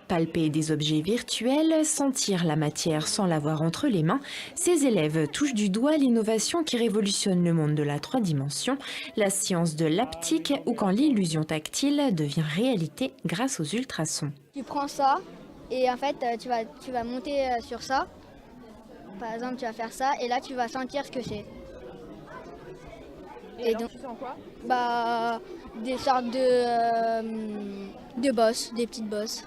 Palper des objets virtuels, sentir la matière sans l'avoir entre les mains, ces élèves touchent du doigt l'innovation qui révolutionne le monde de la 3 dimensions, la science de l'haptique ou quand l'illusion tactile devient réalité grâce aux ultrasons. Tu prends ça et en fait tu vas monter sur ça. Par exemple tu vas faire ça et là tu vas sentir ce que c'est. Et donc tu sens quoi? Des sortes de bosses, des petites bosses.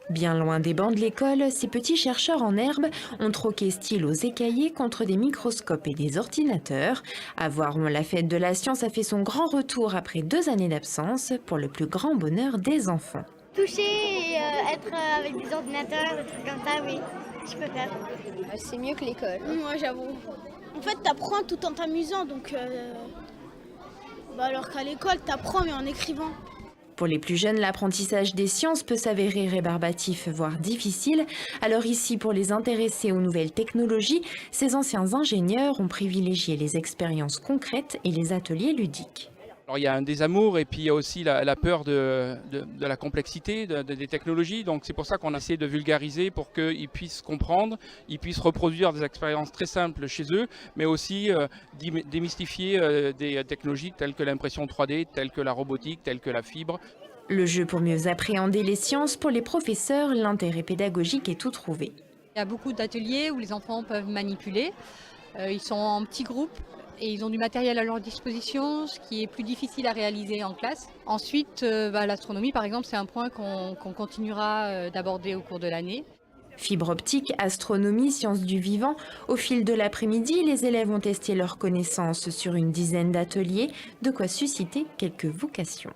Bien loin des bancs de l'école, ces petits chercheurs en herbe ont troqué stylos et cahiers contre des microscopes et des ordinateurs. À Voiron, la fête de la science a fait son grand retour après 2 années d'absence pour le plus grand bonheur des enfants. Toucher et être avec des ordinateurs, des trucs comme ça, oui, je peux faire. C'est mieux que l'école. Moi j'avoue. En fait t'apprends tout en t'amusant donc alors qu'à l'école t'apprends mais en écrivant. Pour les plus jeunes, l'apprentissage des sciences peut s'avérer rébarbatif, voire difficile. Alors ici, pour les intéresser aux nouvelles technologies, ces anciens ingénieurs ont privilégié les expériences concrètes et les ateliers ludiques. Alors, il y a un désamour et puis il y a aussi la peur de la complexité des technologies. Donc c'est pour ça qu'on a essayé de vulgariser pour qu'ils puissent comprendre, ils puissent reproduire des expériences très simples chez eux, mais aussi démystifier des technologies telles que l'impression 3D, telles que la robotique, telles que la fibre. Le jeu pour mieux appréhender les sciences, pour les professeurs, l'intérêt pédagogique est tout trouvé. Il y a beaucoup d'ateliers où les enfants peuvent manipuler. Ils sont en petits groupes. Et ils ont du matériel à leur disposition, ce qui est plus difficile à réaliser en classe. Ensuite, l'astronomie, par exemple, c'est un point qu'on continuera d'aborder au cours de l'année. Fibre optique, astronomie, sciences du vivant. Au fil de l'après-midi, les élèves ont testé leurs connaissances sur une dizaine d'ateliers, de quoi susciter quelques vocations.